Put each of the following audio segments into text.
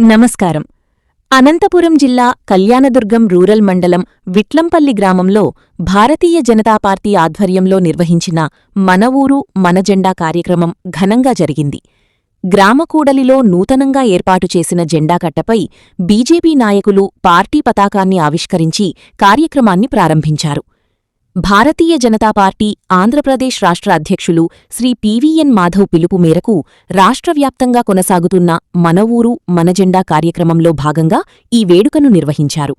నమస్కారం. అనంతపురం జిల్లా కళ్యాణదుర్గం రూరల్ మండలం విట్లంపల్లి గ్రామంలో భారతీయ జనతా పార్టీ ఆధ్వర్యంలో నిర్వహించిన మన ఊరు మన జెండా కార్యక్రమం ఘనంగా జరిగింది. గ్రామకూడలిలో నూతనంగా ఏర్పాటు చేసిన జెండాకట్టపై బీజేపీ నాయకులు పార్టీ పతాకాన్ని ఆవిష్కరించి కార్యక్రమాన్ని ప్రారంభించారు. భారతీయ జనతా పార్టీ ఆంధ్రప్రదేశ్ రాష్ట్ర అధ్యక్షులు శ్రీ పివిఎన్ మాధవ్ పిలుపు మేరకు రాష్ట్రవ్యాప్తంగా కొనసాగుతున్న మన ఊరు మన జెండా కార్యక్రమంలో భాగంగా ఈ వేడుకను నిర్వహించారు.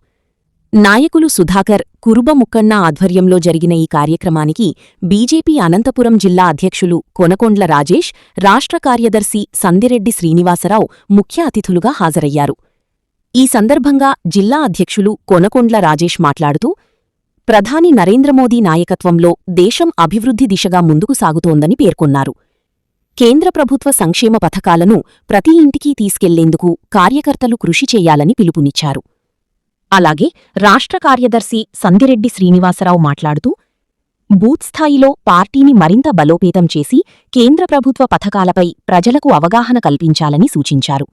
నాయకులు సుధాకర్, కురుబ ముక్కన్న ఆధ్వర్యంలో జరిగిన ఈ కార్యక్రమానికి బీజేపీ అనంతపురం జిల్లా అధ్యక్షులు కొనకొండ్ల రాజేష్, రాష్ట్ర కార్యదర్శి సందిరెడ్డి శ్రీనివాసరావు ముఖ్య అతిథులుగా హాజరయ్యారు. ఈ సందర్భంగా జిల్లా అధ్యక్షులు కొనకొండ్ల రాజేష్ మాట్లాడుతూ, ప్రధాని నరేంద్రమోదీ నాయకత్వంలో దేశం అభివృద్ధి దిశగా ముందుకు సాగుతోందని పేర్కొన్నారు. కేంద్ర ప్రభుత్వ సంక్షేమ పథకాలను ప్రతి ఇంటికీ తీసుకెళ్లేందుకు కార్యకర్తలు కృషి చేయాలని పిలుపునిచ్చారు. అలాగే రాష్ట్ర కార్యదర్శి సందిరెడ్డి శ్రీనివాసరావు మాట్లాడుతూ, బూత్స్థాయిలో పార్టీని మరింత బలోపేతం చేసి కేంద్ర ప్రభుత్వ పథకాలపై ప్రజలకు అవగాహన కల్పించాలని సూచించారు.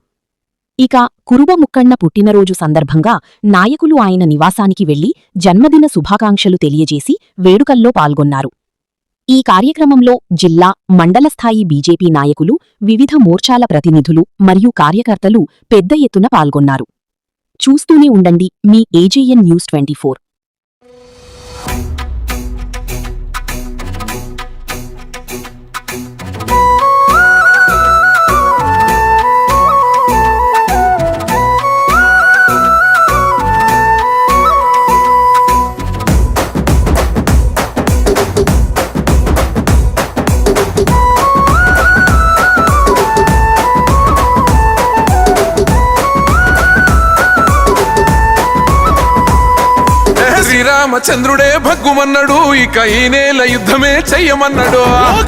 ఇక కురుబ ముక్కన్న పుట్టినరోజు సందర్భంగా నాయకులు ఆయన నివాసానికి వెళ్లి జన్మదిన శుభాకాంక్షలు తెలియజేసి వేడుకల్లో పాల్గొన్నారు. ఈ కార్యక్రమంలో జిల్లా, మండలస్థాయి బీజేపీ నాయకులు, వివిధ మోర్చాల ప్రతినిధులు మరియు కార్యకర్తలు పెద్ద ఎత్తున పాల్గొన్నారు. చూస్తూనే ఉండండి మీ ఏజేఎన్ న్యూస్ 24. శ్రీరామచంద్రుడే భగ్గుమన్నాడు, ఇక ఈ నేల యుద్ధమే చెయ్యమన్నాడు.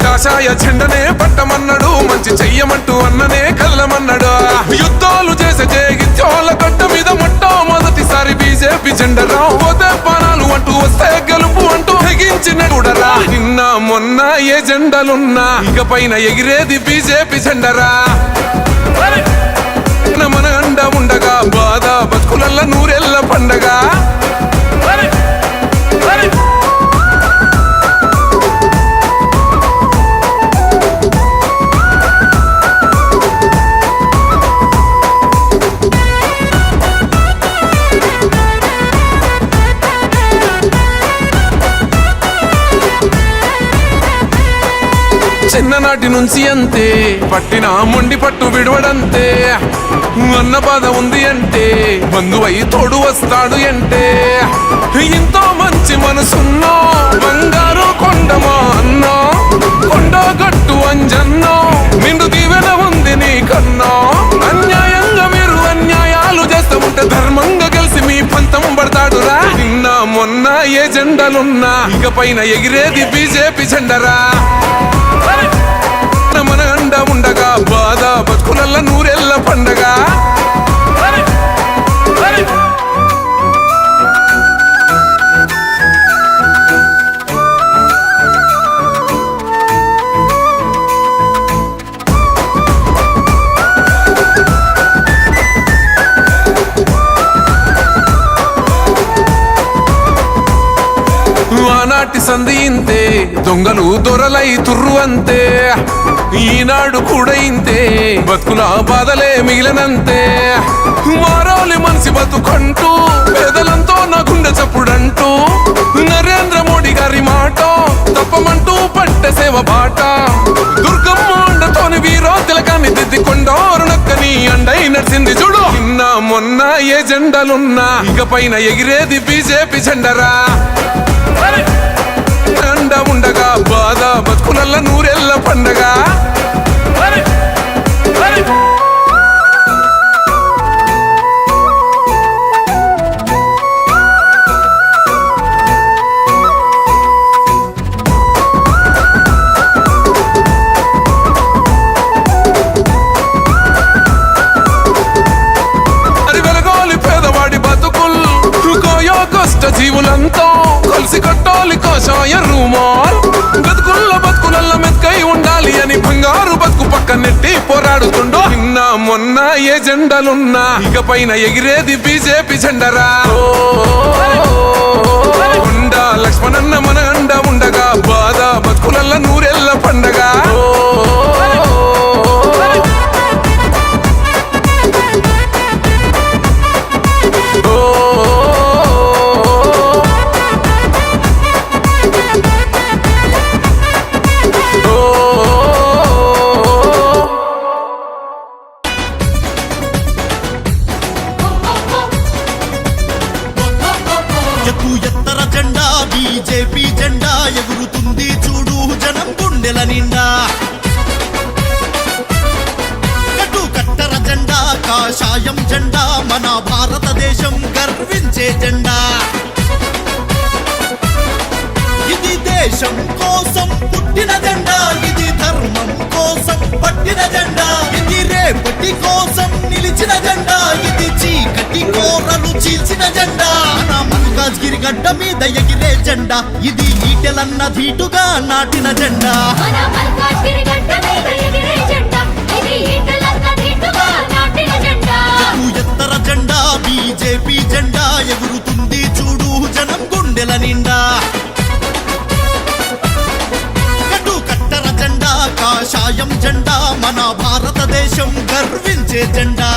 కాషాయ జెండనే పట్టమన్నాడు, మంచి చెయ్యమంటూ అన్ననే కదలమన్నాడు. యుద్ధాలు చేసే జేగిత్యోల గడ్డ మీద మొట్టమొదటిసారి బీజేపీ జెండరా. పోతే పానాలు అంటూ వస్తే గెలుపు అంటూ తెగించిన కూడరా. నిన్న మొన్న ఏ జెండలున్నా ఇక పైన ఎగిరేది బీజేపీ జెండరా. మన అండ ఉండగా బాధ బతుకులల్ల నూరెళ్ళ పండగ. చిన్ననాటి నుంచి అంతే, పట్టిన మొండి పట్టు విడవడంతే. అన్న బాధ ఉంది అంటే బంధువై తోడు వస్తాడు అంటే. ఎంతో మంచి మనసున్నో బంగారు కొండమా అన్నో, కొండగట్టు అంజన్నో నిండు దీవెన ఉంది నీ కన్నో. అన్యాయంగా మీరు అన్యాయాలు చేస్తూ ఉంటే ధర్మంగా కలిసి మీ పంతం పడతాడురా. నిన్న మొన్న ఏ జెండలున్నా ఇక పైన ఎగిరేది బీజేపీ జెండరా. మన అండ ఉండగా బాధ బతుకులల్ల నూరెళ్ళ పండగ. ఆనాటి సంధి ఇంతే, దొంగలు దొరలై తుర్రు అంతే. ఈనాడు కూడా ఇంతే, బతుకుల బాధలే మిగిలినంతే. మారాలి మనిషి బతుకంటూ పేదలంతో నా గుండె చప్పుడంటూ. నరేంద్ర మోడీ గారి మాట తప్పమంటూ పట్టె సేవ బాట. దుర్గమ్మ అండతోని వీరో తిలకాన్ని దిద్ది కొండోరు నక్కని అండై నడిసింది చూడు. నిన్న మొన్న ఏ జెండలున్నా ఇక పైన ఎగిరేది బీజేపీ జెండరా. అండ ఉండగా బాధ బతుకులల్ల నూరెళ్ళ పండగ. అది వెలగోలి పేదవాడి బతుకుల్ కోయో కష్ట జీవులంతా కలిసి కట్టాలి కాషాయ రూమాల్. బతుకుల్ల మెత్కై ఉండాలి అని బంగారు బతుకు పక్క నెట్టి పోరాడుతుండో. నిన్న మొన్న ఏ జెండలున్నా ఇకపైన ఎగిరేది బీజేపీ జెండరా. ఉండా లక్ష్మణన్న మన అండ ఉండగా బాధ బతుకులల్ల నూరెళ్ళ పండగ. ఎత్తర జెండా బీజేపీ జెండా ఎగురుతుంది చూడు జనం గుండెల నిండా. కట్టర జెండా కాషాయం జెండా మన భారతదేశం గర్వించే జెండా. ఇది దేశం కోసం పుట్టిన జెండా, ఇది ధర్మం కోసం పట్టిన జెండా, ఇది రేపటి కోసం నిలిచిన జెండా, ఇది చీకటి కోరలు చీల్చిన జెండా. మన మల్కాజ్గిరి గడ్డ మీద ఎగిరే జెండా, ఇది ఈటెలన్న ధీటుగా నాటిన జెండా. ఎత్తర జెండా బీజేపీ జెండా ఎగురుతుంది చూడు జనం గుండెల నిండా. కట్టర జెండా కాషాయం జెండా మన భారతదేశం గర్వించే జెండా.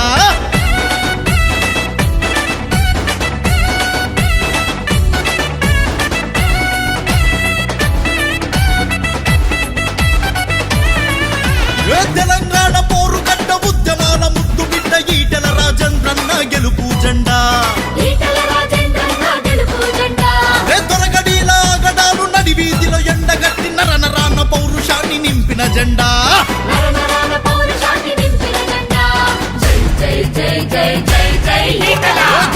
తెలంగాణ పోరు గడ్డ ఉద్యమాల ముద్దు బిడ్డ ఈటెల రాజేంద్రన్న గెలుపు జెండా. దొరగడిలా గడాలు నడి వీధిలో ఎండగట్టి నరనరాన పౌరుషాన్ని నింపిన జెండా.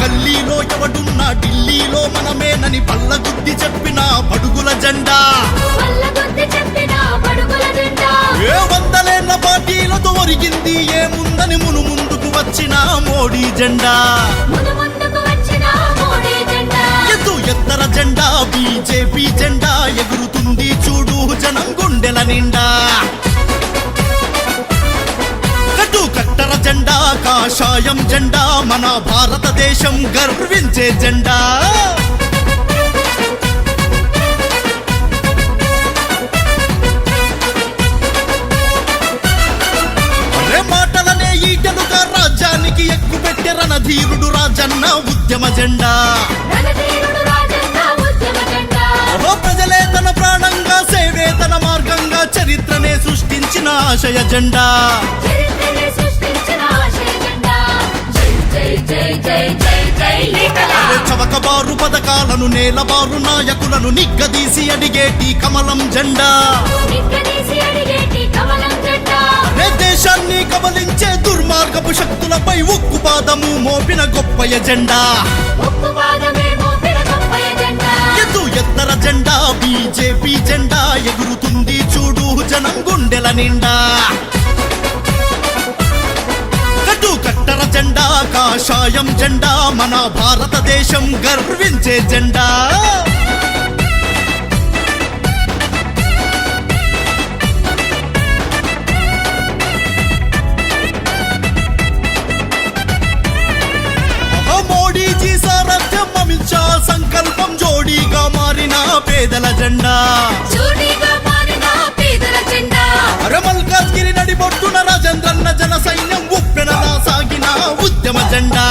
గల్లీలో ఎవడున్నా ఢిల్లీలో మనమేనని పల్లగుద్ది చెప్పిన పడుగుల జెండా. ఏ వందలేళ్ల పార్టీలతో ఒరిగింది ఏముందని మును ముందుకు వచ్చిన మోడీ జెండా. ఎత్తర జెండా బీజేపీ జెండా ఎగురుతుంది చూడు జనం గుండెల నిండా. కట్టర జెండా కాషాయం జెండా మన భారతదేశం గర్వించే జెండా. మాటలనే ఈటలుగా రాజ్యానికి ఎక్కుపెట్టే రణధీరుడు రాజన్న ఉద్యమ జెండా. ప్రజలే తన ప్రాణంగా సేవే తన మార్గంగా చరిత్రనే సృష్టించిన ఆశయ జెండా. చవకబారు పథకాలను నేలబారు నాయకులను నిగ్గదీసి అడిగేటి కమలం జెండా. దేశాన్ని కబలించే దుర్మార్గపు శక్తులపై ఉక్కు పాదము మోపిన గొప్ప ఎజెండా. ఎత్తర జెండా బీజేపీ జెండా ఎగురుతుంది చూడు జనం గుండెల నిండా. కట్టర జెండా కాషాయం జెండా మన భారతదేశం గర్వించే జెండా. మోడీజీ సారథ్యం అమిత్ షా సంకల్పం జోడీగా మారిన పేదల జెండా. మల్కాజ్గిరి నడిబొట్టున రాజేంద్రన్న జన సైన్యం ఉప్పెనలా సాగిన ఉద్యమ జెండా.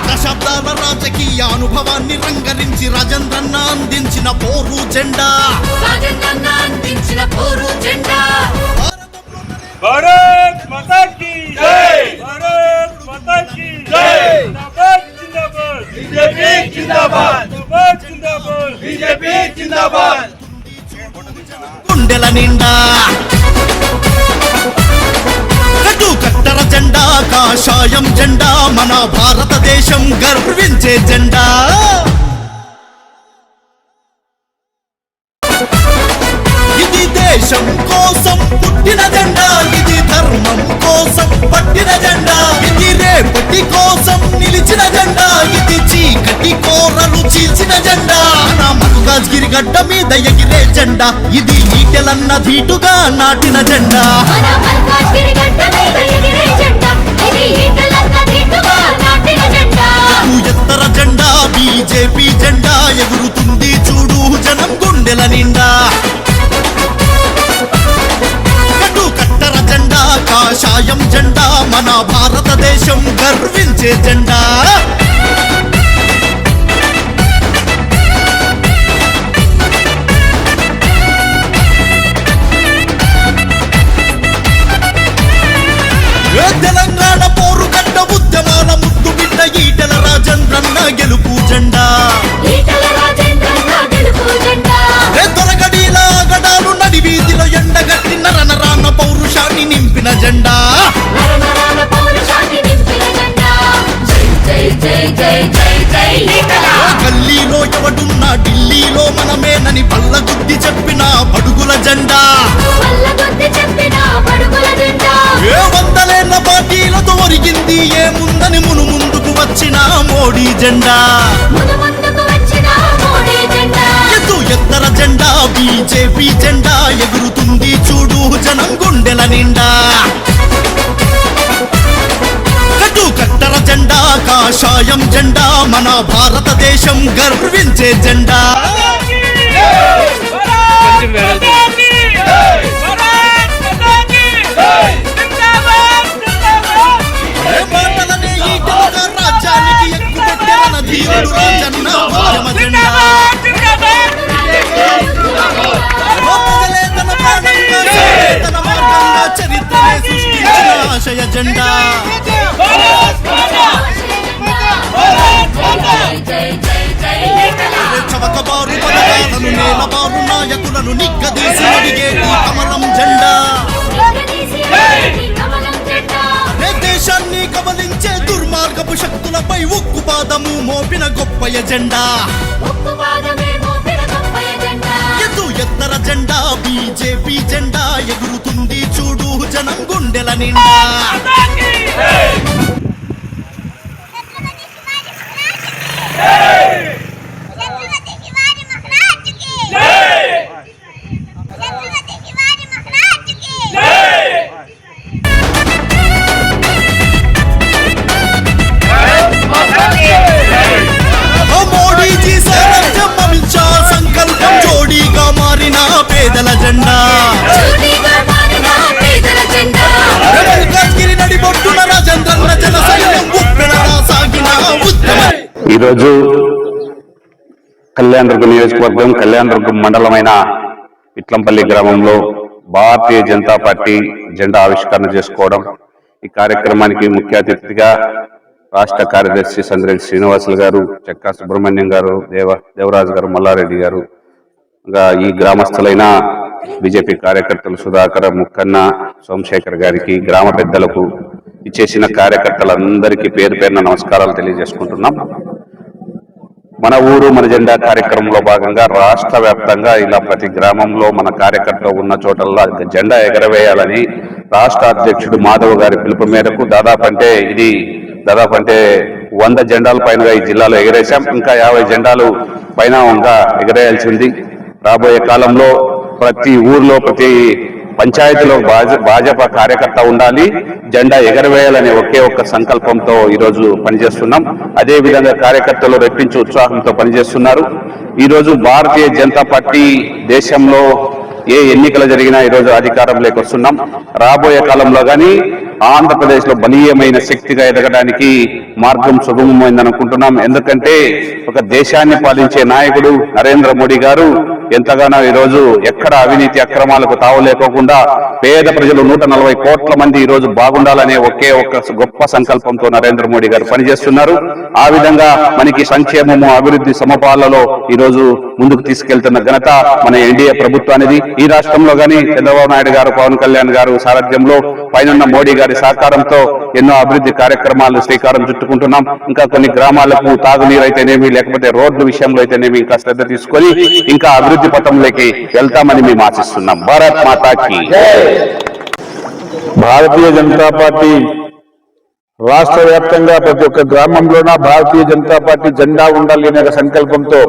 దశాబ్దాల రాజకీయ అనుభవాన్ని రంగరించి రాజేంద్రన్న అందించిన పోరు జెండా. भारत माता की जय, भारत माता की जय. जिंदाबाद जिंदाबाद बीजेपी जिंदाबाद, जिंदाबाद जिंदाबाद बीजेपी जिंदाबाद. గుండెల నిండా కట్టర జెండా కాషాయం జెండా మన భారతదేశం గర్వించే జెండా. ఇది దేశం కోసం పుట్టిన జెండా, ఇది ధర్మం కోసం పట్టిన జెండా, ఇది రేపటి కోసం నిలిచిన జెండా, ఇది చీకటి దోపిడి కోరలు చీల్చిన జెండా నా మల్కాజ్గిరి గడ్డ మీద ఎగిరే జెండా ఇది ఈటెలన్న ధీటుగా నాటిన జెండా ఎత్తర జెండా బీజేపీ జెండా ఎగురుతుంది చూడు జనం గుండెల నిండా కట్టర జెండా కాషాయం జెండా మన భారతదేశం గర్వించే జెండా తెలంగాణ పోరు గడ్డ ఉద్యమాల ముద్దు బిడ్డ ఈటెల రాజేంద్రన్న గెలుపు జెండా తొలగడీల గడాలు నడి వీధిలో ఎండగట్టి నరనరాన పౌరుషాన్ని నింపిన జెండా గల్లీలో ఎవడున్నా ఢిల్లీలో మనమేనని బల్లగుద్ది చెప్పిన బడుగుల జెండా ఏ వందలేళ్ల పార్టీలతో ఒరిగింది ఏముందని ముందుకు వచ్చిన మోడీ జెండా ఎత్తర జెండా బీజేపీ జెండా ఎగురుతుంది చూడు జనం గుండెల నిండా కట్టర జెండా కాషాయం జెండా మన భారతదేశం గర్వించే జెండా మాటలనే ఈటెలుగా రాజ్యానికి ఎక్కుపెట్టిన ధీరుడు రాజన్న ఉద్యమ జెండా ప్రజలే తన ప్రాణంగా తన మార్గంగా చరిత్రనే సృష్టించిన ఆశయ జెండా చవకబారు పథకాలను నేలబారు నాయకులను నిగ్గదీసి అడిగేటి కమలం జెండా దేశాన్ని కబలించే దుర్మార్గపు శక్తులపై ఉక్కుపాదము మోపిన గొప్ప ఎజెండా ఎత్తర జెండా బీజేపీ జెండా ఎగురుతుంది చూడు జనం గుండెల నిండా మోడీజీ సారథ్యం అమిత్ షా సంకల్పం జోడీగా మారిన పేదల జెండా మల్కాజ్గిరి నడిబొట్టున రాజేంద్రన్న జన సైన్యం ఉప్పెనలా సాగిన ఉద్యమం. ఈరోజు కళ్యాణదుర్గం నియోజకవర్గం కళ్యాణదుర్గం మండలమైన విట్లంపల్లి గ్రామంలో భారతీయ జనతా పార్టీ జెండా ఆవిష్కరణ చేసుకోవడం, ఈ కార్యక్రమానికి ముఖ్య అతిథిగా రాష్ట్ర కార్యదర్శి సంద్రెడ్డి శ్రీనివాసులు గారు, చెక్కా సుబ్రహ్మణ్యం గారు, దేవరాజు గారు, మల్లారెడ్డి గారు, ఇంకా ఈ గ్రామస్తులైన బీజేపీ కార్యకర్తలు సుధాకర్, ముక్కన్న, సోమశేఖర్ గారికి, గ్రామ పెద్దలకు, ఇచ్చేసిన కార్యకర్తలందరికీ పేరు పేరున నమస్కారాలు తెలియజేసుకుంటున్నాం. మన ఊరు మన జెండా కార్యక్రమంలో భాగంగా రాష్ట్ర వ్యాప్తంగా ఇలా ప్రతి గ్రామంలో మన కార్యకర్త ఉన్న చోటల్లా జెండా ఎగరవేయాలని రాష్ట్ర అధ్యక్షుడు మాధవ్ గారి పిలుపు మేరకు దాదాపు 100 జెండాల పైన ఈ జిల్లాలో ఎగరేశాం. ఇంకా 50 జెండాలు పైన ఇంకా ఎగరేయాల్సింది. రాబోయే కాలంలో ప్రతి ఊర్లో ప్రతి పంచాయతీలో భాజపా కార్యకర్త ఉండాలి, జెండా ఎగరవేయాలనే ఒకే ఒక్క సంకల్పంతో ఈరోజు పనిచేస్తున్నాం. అదే విధంగా కార్యకర్తలు రెట్టించి ఉత్సాహంతో పనిచేస్తున్నారు. ఈరోజు భారతీయ జనతా పార్టీ దేశంలో ఏ ఎన్నికలు జరిగినా ఈరోజు అధికారంలోకి వస్తున్నాం. రాబోయే కాలంలో కానీ ఆంధ్రప్రదేశ్ లో బలీయమైన శక్తిగా ఎదగడానికి మార్గం సుగమమైందని అనుకుంటున్నాం. ఎందుకంటే ఒక దేశాన్ని పాలించే నాయకుడు నరేంద్ర మోడీ గారు ఎంతగానో ఈరోజు ఎక్కడ అవినీతి అక్రమాలకు తావు లేకోకుండా పేద ప్రజలు 140 కోట్ల మంది ఈరోజు బాగుండాలనే ఒకే ఒక్క గొప్ప సంకల్పంతో నరేంద్ర మోడీ గారు పనిచేస్తున్నారు. ఆ విధంగా మనకి సంక్షేమము అభివృద్ధి సమపాలలో ఈరోజు ముందుకు తీసుకెళ్తున్న ఘనత మన ఎన్డీఏ ప్రభుత్వానికి. ఈ రాష్ట్రంలో గానీ చంద్రబాబు నాయుడు గారు, పవన్ కళ్యాణ్ గారు సారథ్యంలో పైన మోడీ గారి సహకారంతో ఎన్నో అభివృద్ధి కార్యక్రమాలు శ్రీకారం చుట్టుకుంటున్నాం. ఇంకా కొన్ని గ్రామాలకు తాగునీరు అయితేనేమి, లేకపోతే రోడ్ల విషయంలో అయితేనేమి ఇంకా శ్రద్ధ తీసుకొని ఇంకా అభివృద్ధి పథంలోకి వెళ్తామని మేము ఆశిస్తున్నాం. భారత్ మాతాకి. భారతీయ జనతా పార్టీ రాష్ట్ర వ్యాప్తంగా ప్రతి ఒక్క గ్రామంలోన భారతీయ జనతా పార్టీ జెండా ఉండాలి అనే సంకల్పంతో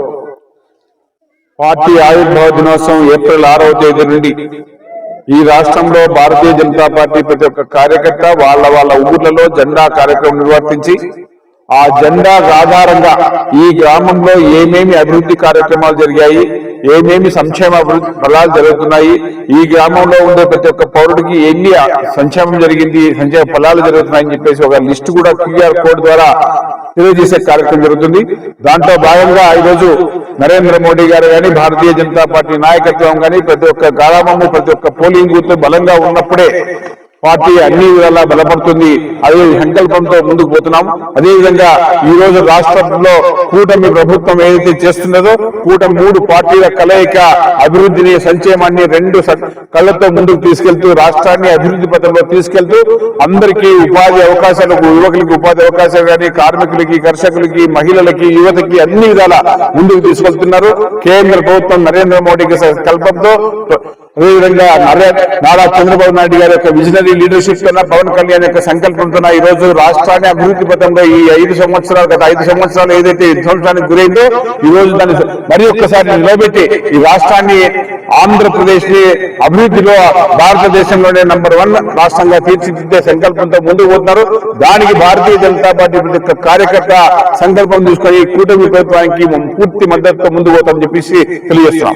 పార్టీ ఆవిర్భావ దినోత్సవం ఏప్రిల్ 6వ తేదీ నుండి ఈ రాష్ట్రంలో భారతీయ జనతా పార్టీ ప్రతి ఒక్క కార్యకర్త వాళ్ళ ఊర్లలో జెండా కార్యక్రమం నిర్వర్తించి ఆ జెండా ఆధారంగా ఈ గ్రామంలో ఏమేమి అభివృద్ధి కార్యక్రమాలు జరిగాయి, ఏమేమి సంక్షేమ అభివృద్ధి ఫలాలు జరుగుతున్నాయి, ఈ గ్రామంలో ఉండే ప్రతి ఒక్క పౌరుడికి ఎన్ని సంక్షేమం జరిగింది, సంక్షేమ ఫలాలు జరుగుతున్నాయని చెప్పేసి ఒక లిస్టు కూడా QR కోడ్ ద్వారా తెలియజేసే కార్యక్రమం జరుగుతుంది. దాంట్లో భాగంగా ఈరోజు నరేంద్ర మోడీ గారు కానీ భారతీయ జనతా పార్టీ నాయకత్వం కానీ ప్రతి ఒక్క గ్రామము ప్రతి ఒక్క పోలింగ్ బూత్ బలంగా ఉన్నప్పుడే పార్టీ అన్ని విధాలా బలపడుతుంది. అదే సంకల్పంతో ముందుకు పోతున్నాం. అదేవిధంగా ఈ రోజు రాష్ట్రంలో కూటమి ప్రభుత్వం ఏదైతే చేస్తున్నదో కూటమి 3 పార్టీల కలయిక అభివృద్ధిని సంక్షేమాన్ని 2 కళ్ళతో ముందుకు తీసుకెళ్తూ రాష్ట్రాన్ని అభివృద్ధి పథంలో తీసుకెళ్తూ అందరికీ ఉపాధి అవకాశాలు, యువకులకి ఉపాధి అవకాశాలు కానీ కార్మికులకి, కర్షకులకి, మహిళలకి, యువతకి అన్ని విధాల ముందుకు తీసుకెళ్తున్నారు. కేంద్ర ప్రభుత్వం నరేంద్ర మోడీకి సంకల్పంతో అదేవిధంగా నారా చంద్రబాబు నాయుడు గారి యొక్క విజనరీ లీడర్షిప్ కన్నా పవన్ కళ్యాణ్ యొక్క సంకల్పంతో ఈ రోజు రాష్ట్రాన్ని అభివృద్ధి పథంలో ఈ 5 సంవత్సరాలు గత 5 సంవత్సరాలు ఏదైతే విధ్వంసానికి గురైందో ఈ రోజు దాన్ని మరి ఒక్కసారి నిలబెట్టి ఈ రాష్ట్రాన్ని ఆంధ్రప్రదేశ్ ని అభివృద్ధిలో భారతదేశంలోనే #1 రాష్ట్రంగా తీర్చిదిద్దే సంకల్పంతో ముందుకు పోతున్నారు. దానికి భారతీయ జనతా పార్టీ ప్రతి ఒక్క కార్యకర్త సంకల్పం తీసుకొని కూటమి ప్రభుత్వానికి పూర్తి మద్దతుతో ముందుకు పోతామని చెప్పేసి తెలియజేస్తున్నాం.